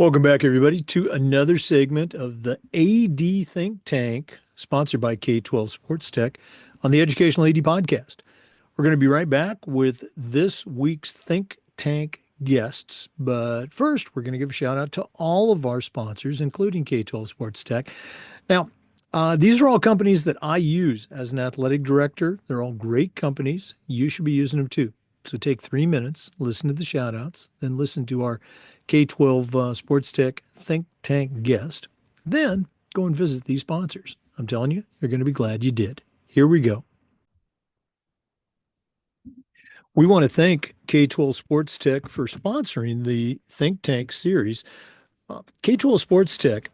Welcome back, everybody, to another segment of the AD Think Tank, sponsored by K12 Sports Tech on the Educational AD Podcast. We're going to be right back with this week's Think Tank guests. But first, we're going to give a shout out to all of our sponsors, including K12 Sports Tech. Now, these are all companies that I use as an athletic director. They're all great companies. You should be using them too. So take 3 minutes, listen to the shout outs, then listen to our K12 Sports Tech Think Tank guest. Then go and visit these sponsors. I'm telling you, you're going to be glad you did. Here we go. We want to thank K12 Sports Tech for sponsoring the Think Tank series. K12 Sports Tech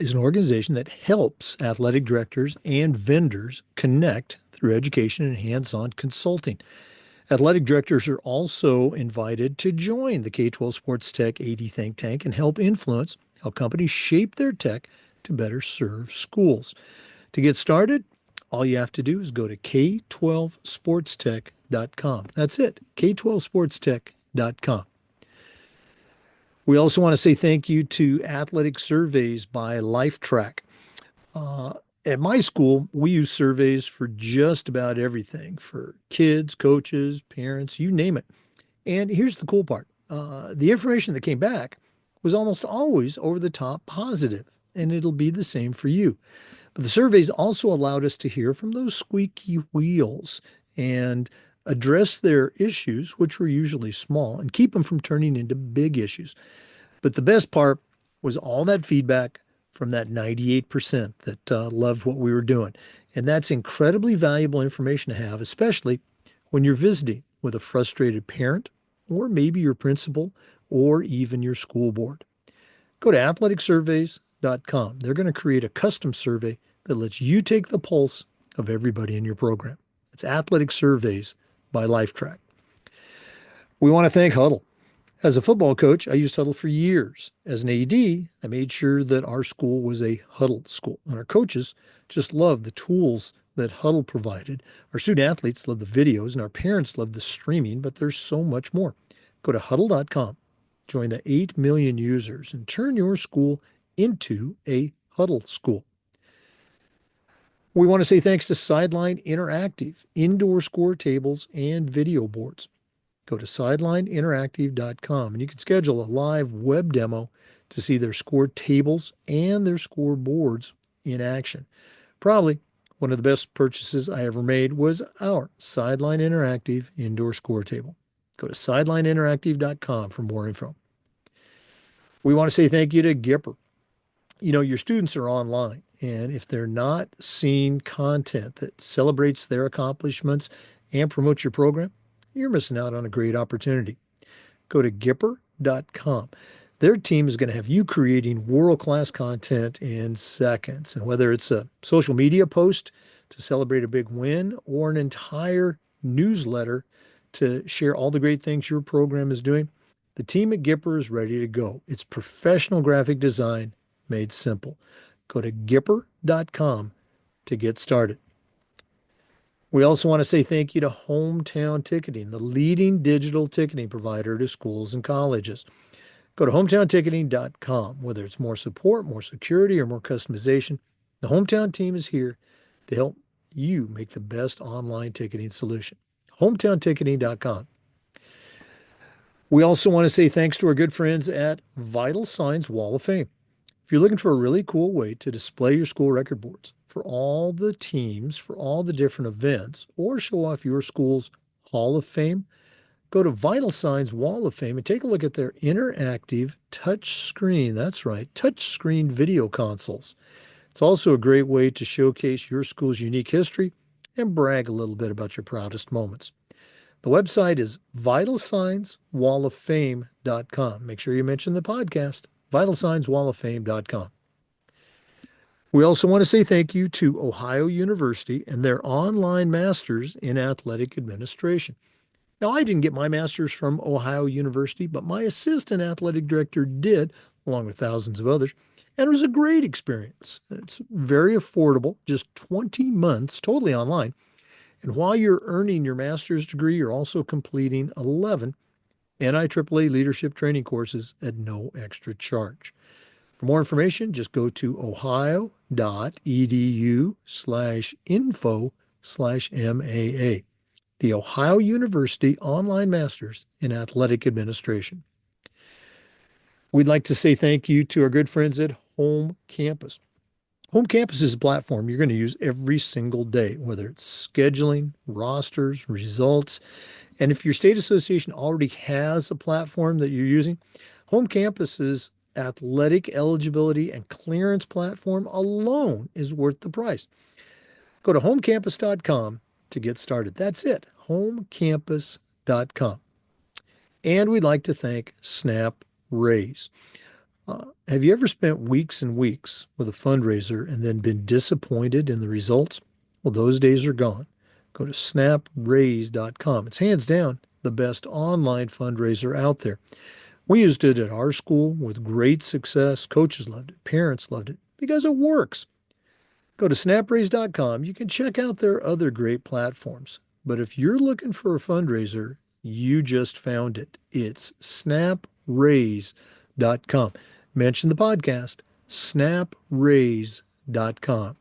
is an organization that helps athletic directors and vendors connect through education and hands-on consulting. Athletic directors are also invited to join the K12 Sports Tech AD Think Tank and help influence how companies shape their tech to better serve schools. To get started, all you have to do is go to K12SportsTech.com. That's it, K12SportsTech.com. We also want to say thank you to Athletic Surveys by LifeTrack. At my school, we use surveys for just about everything, for kids, coaches, parents, you name it. And here's the cool part. The information that came back was almost always over the top positive, and it'll be the same for you. But the surveys also allowed us to hear from those squeaky wheels and address their issues, which were usually small, and keep them from turning into big issues. But the best part was all that feedback from that 98% that loved what we were doing. And that's incredibly valuable information to have, especially when you're visiting with a frustrated parent, or maybe your principal, or even your school board. Go to athleticsurveys.com. They're going to create a custom survey that lets you take the pulse of everybody in your program. It's Athletic Surveys by LifeTrack. We want to thank Huddle. As a football coach, I used Huddle for years. As an AD, I made sure that our school was a Huddle school. And our coaches just loved the tools that Huddle provided. Our student athletes love the videos, and our parents love the streaming, but there's so much more. Go to huddle.com, join the 8 million users, and turn your school into a Huddle school. We want to say thanks to Sideline Interactive, indoor score tables, and video boards. Go to sidelineinteractive.com and you can schedule a live web demo to see their score tables and their score boards in action. Probably one of the best purchases I ever made was our Sideline Interactive indoor score table. Go to sidelineinteractive.com for more info. We want to say thank you to Gipper. You know, your students are online, and if they're not seeing content that celebrates their accomplishments and promotes your program, you're missing out on a great opportunity. Go to Gipper.com. Their team is going to have you creating world-class content in seconds. And whether it's a social media post to celebrate a big win or an entire newsletter to share all the great things your program is doing, the team at Gipper is ready to go. It's professional graphic design made simple. Go to Gipper.com to get started. We also want to say thank you to Hometown Ticketing, the leading digital ticketing provider to schools and colleges. Go to hometownticketing.com. Whether it's more support, more security, or more customization, the Hometown team is here to help you make the best online ticketing solution. hometownticketing.com. We also want to say thanks to our good friends at Vital Signs Wall of Fame. If you're looking for a really cool way to display your school record boards for all the teams, for all the different events, or show off your school's Hall of Fame, go to Vital Signs Wall of Fame and take a look at their interactive touch screen. That's right, touch screen video consoles. It's also a great way to showcase your school's unique history and brag a little bit about your proudest moments. The website is vitalsignswalloffame.com. Make sure you mention the podcast, vitalsignswalloffame.com. We also want to say thank you to Ohio University and their online masters in athletic administration. Now, I didn't get my master's from Ohio University, but my assistant athletic director did, along with thousands of others, and it was a great experience. It's very affordable, just 20 months, totally online. And while you're earning your master's degree, you're also completing 11 NIAAA leadership training courses at no extra charge. For more information, just go to ohio.edu/info/MAA, the Ohio University Online Masters in Athletic Administration. We'd like to say thank you to our good friends at Home Campus. Home Campus is a platform you're going to use every single day, whether it's scheduling, rosters, results. And if your state association already has a platform that you're using, Home Campus's athletic eligibility and clearance platform alone is worth the price. Go to homecampus.com to get started. That's it, homecampus.com. And we'd like to thank Snap Raise. Have you ever spent weeks and weeks with a fundraiser and then been disappointed in the results? Well, those days are gone. Go to snapraise.com. It's hands down the best online fundraiser out there. We used it at our school with great success. Coaches loved it. Parents loved it because it works. Go to snapraise.com. You can check out their other great platforms. But if you're looking for a fundraiser, you just found it. It's snapraise.com. Mention the podcast, snapraise.com.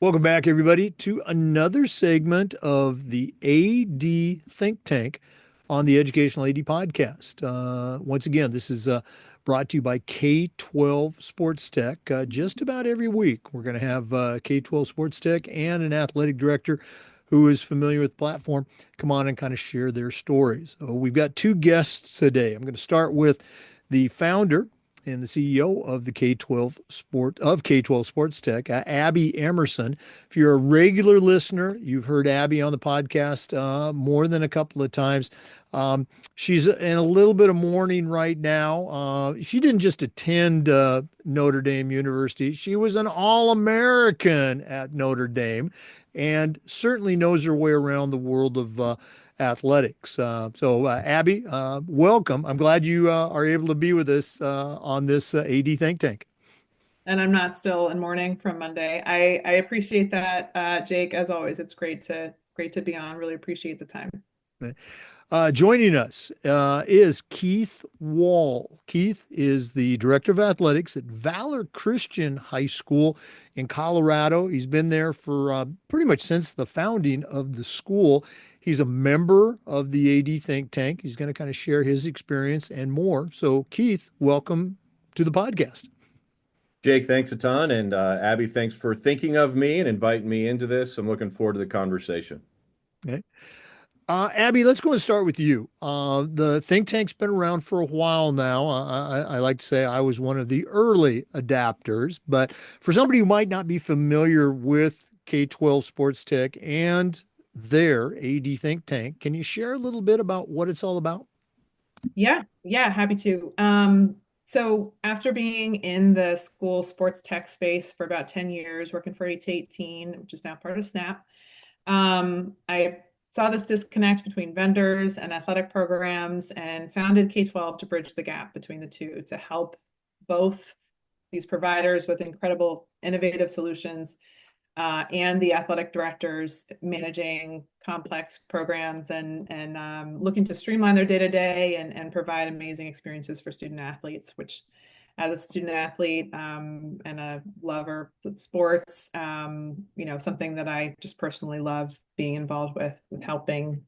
Welcome back, everybody, to another segment of the AD Think Tank on the Educational AD Podcast. Once again, this is brought to you by K12 Sports Tech. Just about every week, we're going to have K12 Sports Tech and an athletic director who is familiar with the platform come on and kind of share their stories. So we've got two guests today. I'm going to start with the founder and the CEO of the K12 Sports Tech, Abby Emerson. If you're a regular listener, you've heard Abby on the podcast more than a couple of times. She's in a little bit of mourning right now. She didn't just attend Notre Dame University; she was an All-American at Notre Dame, and certainly knows her way around the world of athletics. So, Abby, welcome. I'm glad you are able to be with us on this AD Think Tank. And I'm not still in mourning from Monday. I appreciate that, Jake. As always, it's great to be on. Really appreciate the time. Joining us is Keith Wahl. Keith is the director of athletics at Valor Christian High School in Colorado. He's been there for pretty much since the founding of the school. He's a member of the AD Think Tank. He's going to kind of share his experience and more. So, Keith, welcome to the podcast. Jake, thanks a ton. And Abby, thanks for thinking of me and inviting me into this. I'm looking forward to the conversation. Okay. Abby, let's go and start with you. The think tank's been around for a while now. I like to say I was one of the early adapters, but for somebody who might not be familiar with K12 Sports Tech and their AD think tank, can you share a little bit about what it's all about? Yeah, happy to. So after being in the school sports tech space for about 10 years, working for 8-18, which is now part of Snap, I saw this disconnect between vendors and athletic programs and founded K12 to bridge the gap between the two to help both these providers with incredible innovative solutions and the athletic directors managing complex programs and looking to streamline their day-to-day and provide amazing experiences for student athletes, which as a student athlete and a lover of sports, something that I just personally love being involved with helping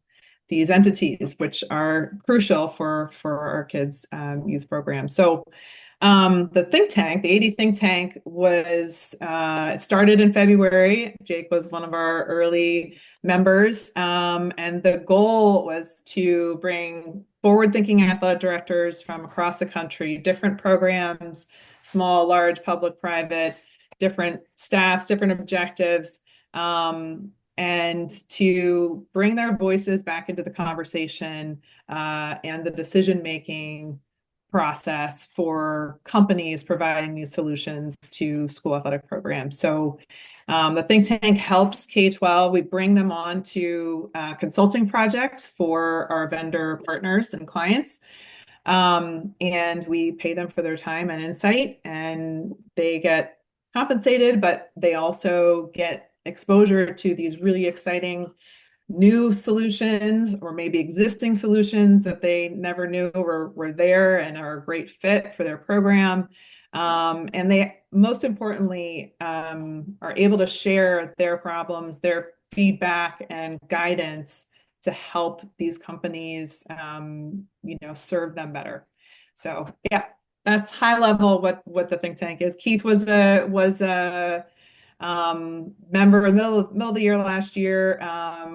these entities, which are crucial for our kids' youth programs. So the think tank, the AD think tank was, it started in February. Jake was one of our early members. And the goal was to bring forward-thinking athletic directors from across the country, different programs, small, large, public, private, different staffs, different objectives, and to bring their voices back into the conversation and the decision-making process for companies providing these solutions to school athletic programs. So the think tank helps K12. We bring them on to consulting projects for our vendor partners and clients. And we pay them for their time and insight, and they get compensated, but they also get exposure to these really exciting new solutions or maybe existing solutions that they never knew were there and are a great fit for their program. And they, most importantly, are able to share their problems, their feedback and guidance to help these companies, serve them better. So yeah, that's high level what the think tank is. Keith was a member in the middle of the year last year.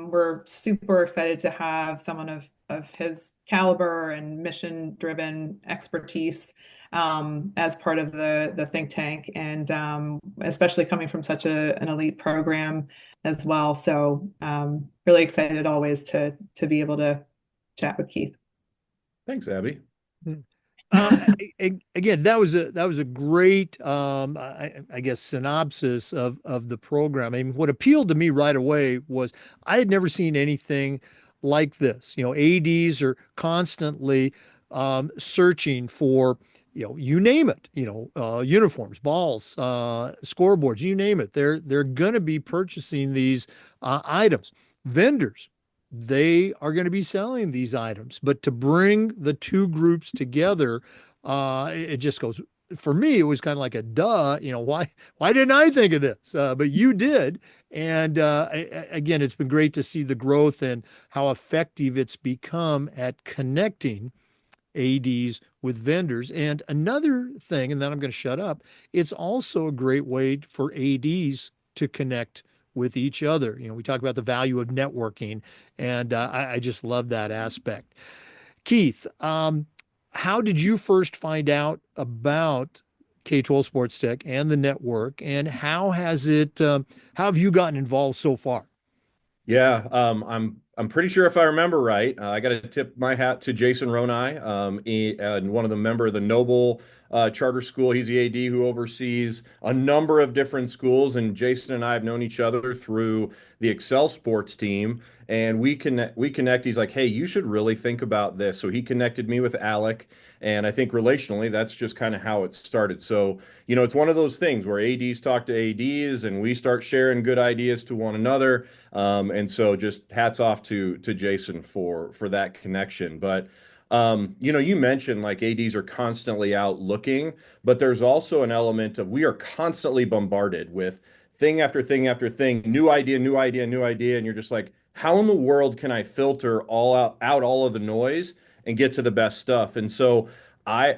We're super excited to have someone of his caliber and mission driven expertise as part of the think tank, and especially coming from such an elite program as well. So really excited always to be able to chat with Keith. Thanks, Abby. Again, that was a great I guess synopsis of the program. I mean, what appealed to me right away was I had never seen anything like this. ADs are constantly searching for, you name it, uniforms, balls, scoreboards, you name it. They're going to be purchasing these items. Vendors, they are going to be selling these items. But to bring the two groups together, it just goes, for me, it was kind of like a duh, why didn't I think of this? But you did. And again, it's been great to see the growth and how effective it's become at connecting ADs with vendors. And another thing, and then I'm going to shut up, it's also a great way for ADs to connect with each other. We talk about the value of networking, and I just love that aspect. Keith, how did you first find out about K12 Sports Tech and the network, and how have you gotten involved so far? Yeah, I'm pretty sure if I remember right, I got to tip my hat to Jason Ronai, and one of the member of the Noble Charter School. He's the AD who oversees a number of different schools, and Jason and I have known each other through the Excel Sports team, and we connect. We connect. He's like, "Hey, you should really think about this." So he connected me with Alec, and I think relationally, that's just kind of how it started. So it's one of those things where ADs talk to ADs, and we start sharing good ideas to one another. And so just hats off to Jason for that connection. But you mentioned like ADs are constantly out looking, but there's also an element of we are constantly bombarded with thing after thing after thing, new idea, new idea, new idea, and you're just like, how in the world can I filter out all of the noise and get to the best stuff? And so I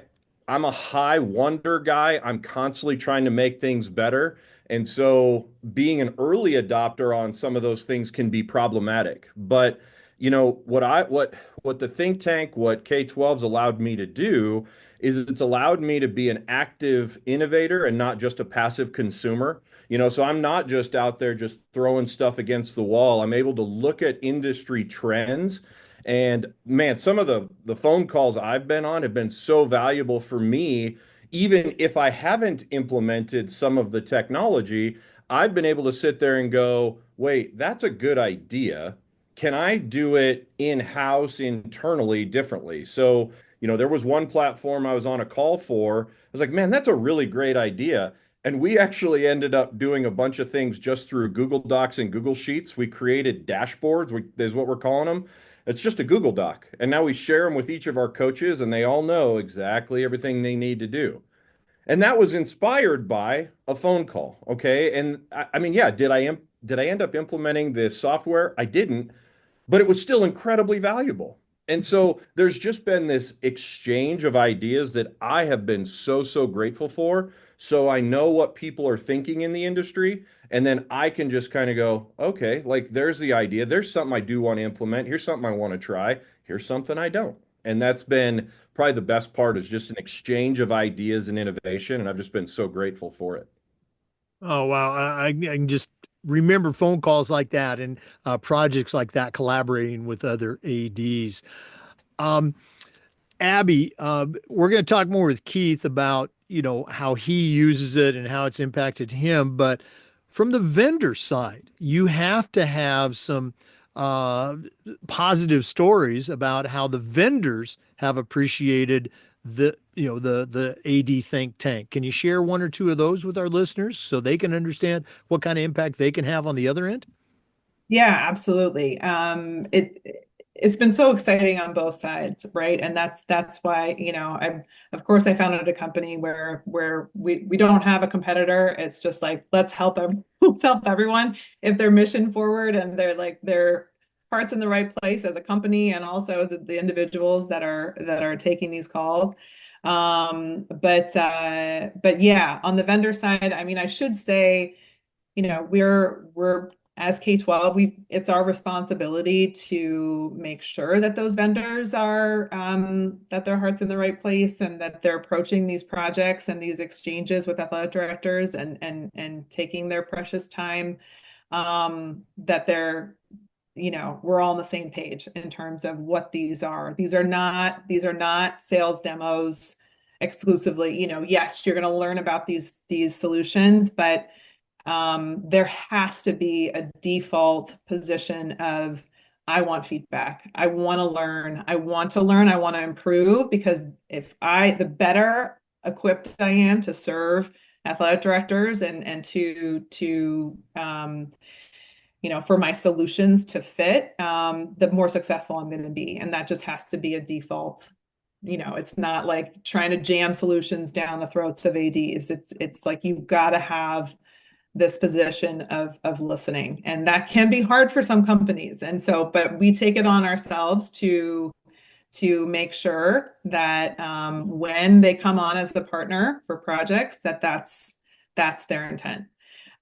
I'm a high wonder guy. I'm constantly trying to make things better. And so being an early adopter on some of those things can be problematic. But what the think tank, what K12's allowed me to do is it's allowed me to be an active innovator and not just a passive consumer. So I'm not just out there just throwing stuff against the wall. I'm able to look at industry trends. And man, some of the phone calls I've been on have been so valuable for me. Even if I haven't implemented some of the technology, I've been able to sit there and go, wait, that's a good idea. Can I do it in-house internally differently? So, there was one platform I was on a call for. I was like, man, that's a really great idea. And we actually ended up doing a bunch of things just through Google Docs and Google Sheets. We created dashboards, is what we're calling them. It's just a Google Doc. And now we share them with each of our coaches, and they all know exactly everything they need to do. And that was inspired by a phone call. Okay. And I mean, yeah, did I end up implementing this software? I didn't, but it was still incredibly valuable. And so there's just been this exchange of ideas that I have been so, so grateful for. So I know what people are thinking in the industry. And then I can just kind of go, okay, like there's the idea. There's something I do want to implement. Here's something I want to try. Here's something I don't. And that's been probably the best part is just an exchange of ideas and innovation. And I've just been so grateful for it. Oh, wow. I can just remember phone calls like that and projects like that, collaborating with other ADs. Um, Abby, we're going to talk more with Keith about, how he uses it and how it's impacted him. But from the vendor side, you have to have some uh, positive stories about how the vendors have appreciated the AD think tank. Can you share one or two of those with our listeners so they can understand what kind of impact they can have on the other end? Yeah, absolutely. It's been so exciting on both sides, right? And that's why, I'm of course I founded a company where we don't have a competitor. It's just like let's help them, let's help everyone if they're mission forward and they're like their heart's in the right place as a company and also as the individuals that are taking these calls. But yeah, on the vendor side, I mean, I should say we're as K-12, it's our responsibility to make sure that those vendors are that their heart's in the right place and that they're approaching these projects and these exchanges with athletic directors and taking their precious time, that we're all on the same page in terms of what these are. These are not sales demos exclusively. Yes, you're going to learn about these solutions, but there has to be a default position of I want feedback. I want to learn. I want to learn. I want to improve because the better equipped I am to serve athletic directors and for my solutions to fit, the more successful I'm going to be. And that just has to be a default. It's not like trying to jam solutions down the throats of ADs. It's like you've got to have this position of listening, and that can be hard for some companies. And so, but we take it on ourselves to make sure that when they come on as a partner for projects, that's their intent.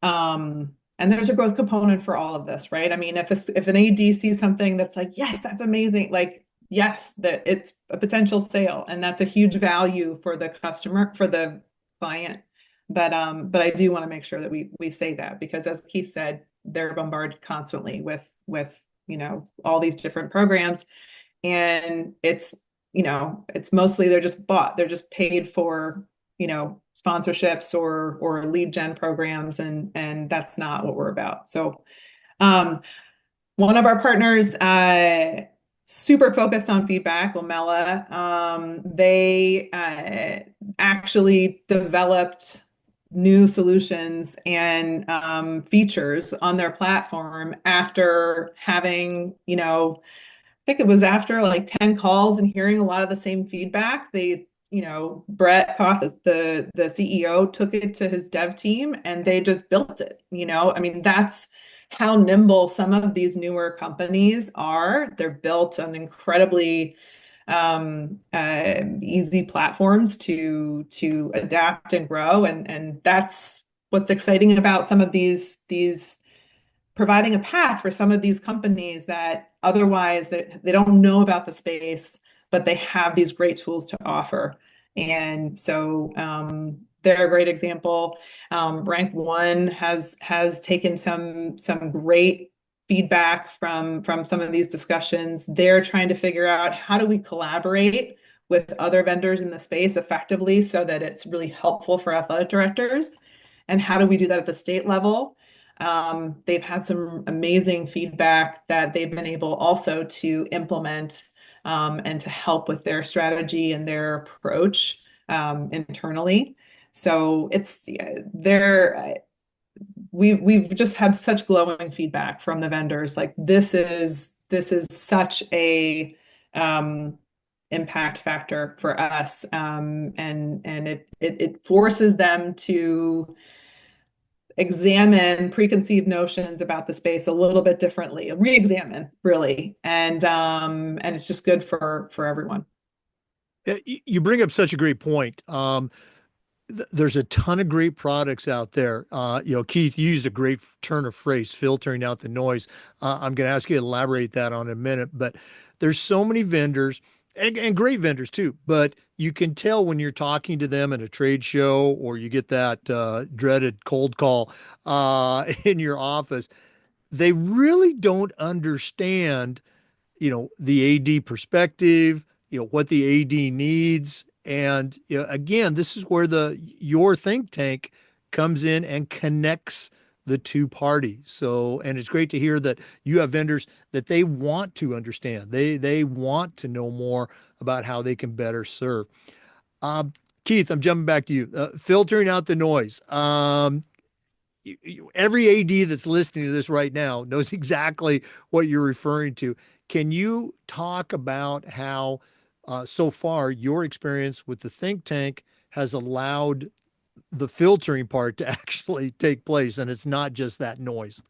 And there's a growth component for all of this, right? I mean, if an AD sees something that's like, yes, that's amazing, like yes, that it's a potential sale, and that's a huge value for the customer, for the client. But I do want to make sure that we say that because as Keith said, they're bombarded constantly with all these different programs, and it's mostly they're just paid for sponsorships or lead gen programs, and that's not what we're about. So one of our partners super focused on feedback, Omela, they actually developed new solutions and features on their platform after having, I think it was after like 10 calls and hearing a lot of the same feedback. Brett Koff, the CEO, took it to his dev team and they just built it. I mean, that's how nimble some of these newer companies are. They're built on incredibly easy platforms to adapt and grow, and that's what's exciting about some of these providing a path for some of these companies that otherwise they don't know about the space, but they have these great tools to offer. And so they're a great example. Rank One has taken some great feedback from some of these discussions. They're trying to figure out how do we collaborate with other vendors in the space effectively so that it's really helpful for athletic directors, and how do we do that at the state level. They've had some amazing feedback that they've been able also to implement and to help with their strategy and their approach internally. So we've just had such glowing feedback from the vendors. Like this is such a impact factor for us, and it forces them to examine preconceived notions about the space a little bit differently, re-examine really, and it's just good for everyone. You bring up such a great point. There's a ton of great products out there. Keith used a great turn of phrase, filtering out the noise. I'm going to ask you to elaborate that on in a minute, but there's so many vendors and great vendors too, but you can tell when you're talking to them at a trade show or you get that dreaded cold call in your office, they really don't understand the AD perspective, what the AD needs. And again, this is where your think tank comes in and connects the two parties. So, and it's great to hear that you have vendors that they want to understand. They want to know more about how they can better serve. Keith, I'm jumping back to you. Filtering out the noise. every AD that's listening to this right now knows exactly what you're referring to. Can you talk about how, so far, your experience with the think tank has allowed the filtering part to actually take place, and it's not just that noise?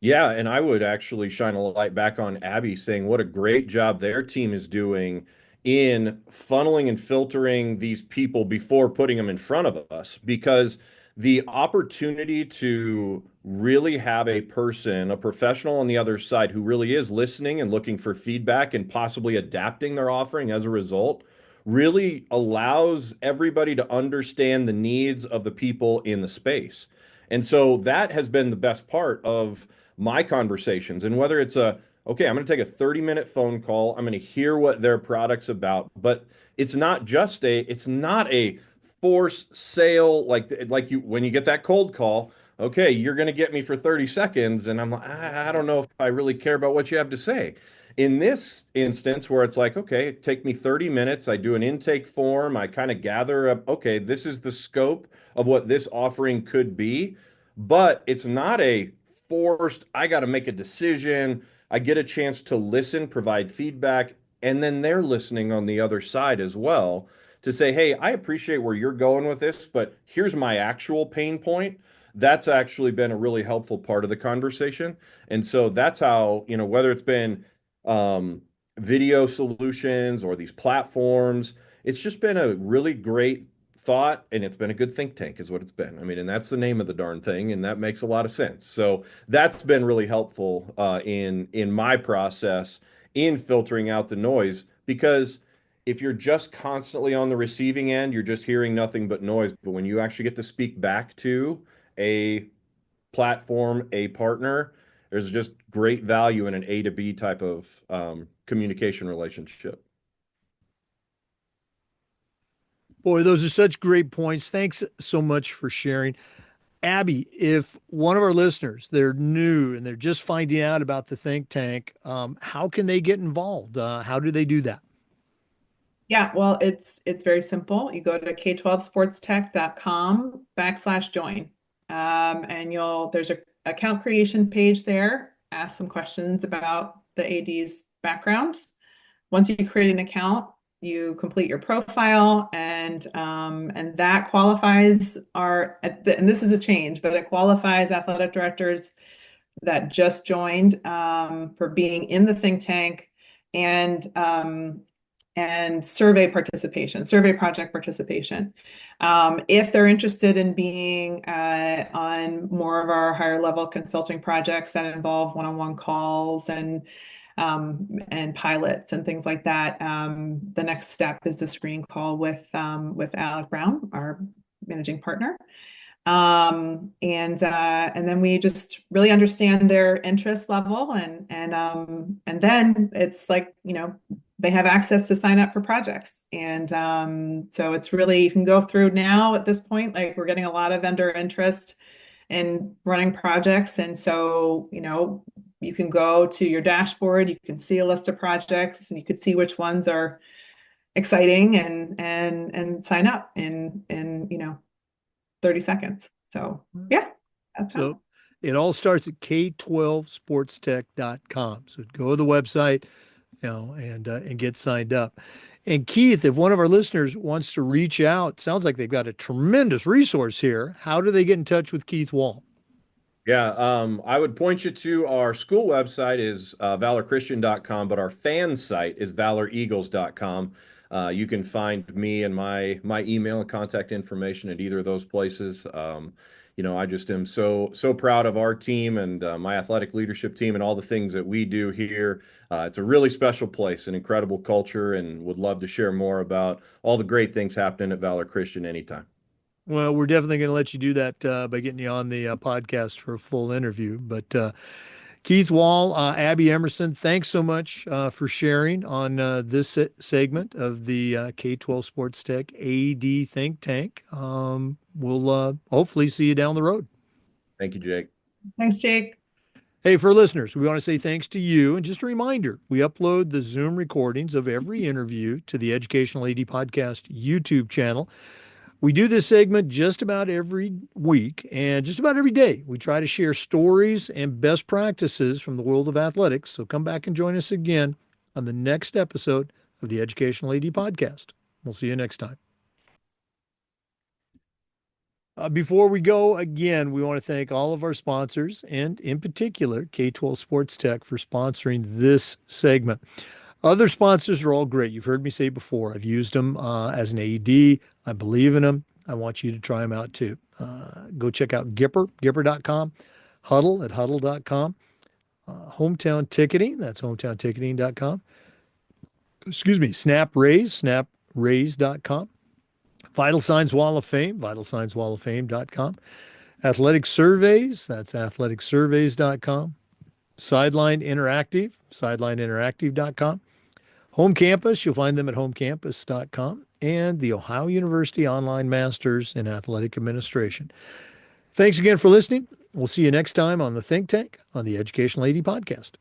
Yeah, and I would actually shine a light back on Abby saying what a great job their team is doing in funneling and filtering these people before putting them in front of us. Because the opportunity to really have a person, a professional on the other side who really is listening and looking for feedback and possibly adapting their offering as a result, really allows everybody to understand the needs of the people in the space. And so that has been the best part of my conversations. And whether it's okay, I'm going to take a 30-minute phone call, I'm going to hear what their product's about, but it's not a forced sale like you when you get that cold call. Okay, you're going to get me for 30 seconds, and I'm like, I don't know if I really care about what you have to say. In this instance, where it's like, okay, take me 30 minutes, I do an intake form, I kind of gather up, okay, this is the scope of what this offering could be, but it's not a forced, I got to make a decision. I get a chance to listen, provide feedback, and then they're listening on the other side as well to say, hey, I appreciate where you're going with this, but here's my actual pain point. That's actually been a really helpful part of the conversation. And so that's how, whether it's been um, video solutions or these platforms, it's just been a really great thought, and it's been a good think tank is what it's been. I mean, and that's the name of the darn thing, and that makes a lot of sense. So that's been really helpful in my process in filtering out the noise, because if you're just constantly on the receiving end, you're just hearing nothing but noise. But when you actually get to speak back to a platform, a partner, there's just great value in an A to B type of communication relationship. Boy, those are such great points. Thanks so much for sharing. Abby, if one of our listeners, they're new and they're just finding out about the think tank, how can they get involved? How do they do that? Yeah, well, it's very simple. You go to K12SportsTech.com/join. And there's a account creation page there. Ask some questions about the AD's background. Once you create an account, you complete your profile, and that qualifies and this is a change, but it qualifies athletic directors that just joined for being in the think tank, and survey project participation. If they're interested in being on more of our higher level consulting projects that involve one-on-one calls and pilots and things like that, the next step is the screening call with Alec Brown, our managing partner. And then we just really understand their interest level, and then it's like, they have access to sign up for projects. And so it's really, you can go through now at this point, like we're getting a lot of vendor interest in running projects. And so, you can go to your dashboard, you can see a list of projects, and you could see which ones are exciting and sign up in 30 seconds. So yeah, that's how. So it all starts at K12SportsTech.com. So go to the website, and get signed up. And Keith, if one of our listeners wants to reach out, sounds like they've got a tremendous resource here. How do they get in touch with Keith Wahl? Yeah, I would point you to our school website is valorchristian.com, but our fan site is valoreagles.com. You can find me and my email and contact information at either of those places. I just am so proud of our team and my athletic leadership team and all the things that we do here. It's a really special place, an incredible culture, and would love to share more about all the great things happening at Valor Christian anytime. Well, we're definitely going to let you do that by getting you on the podcast for a full interview. But Keith Wahl, Abby Emerson, thanks so much for sharing on this segment of the K12 Sports Tech AD Think Tank. We'll hopefully see you down the road. Thank you, Jake. Thanks, Jake. Hey, for listeners, we want to say thanks to you. And just a reminder, we upload the Zoom recordings of every interview to the Educational AD Podcast YouTube channel. We do this segment just about every week and just about every day. We try to share stories and best practices from the world of athletics. So come back and join us again on the next episode of the Educational AD Podcast. We'll see you next time. Before we go, again, we want to thank all of our sponsors and in particular K12SportsTech for sponsoring this segment. Other sponsors are all great. You've heard me say before, I've used them as an AD. I believe in them. I want you to try them out too. Go check out Gipper.com, Huddle at Huddle.com, Hometown Ticketing, that's HometownTicketing.com. Excuse me, SnapRaise.com. Vital Signs Wall of Fame, VitalSignsWallOfFame.com. Athletic Surveys, that's AthleticSurveys.com. Sideline Interactive, SidelineInteractive.com. Home Campus, you'll find them at homecampus.com. And the Ohio University Online Masters in Athletic Administration. Thanks again for listening. We'll see you next time on the Think Tank on the Educational AD Podcast.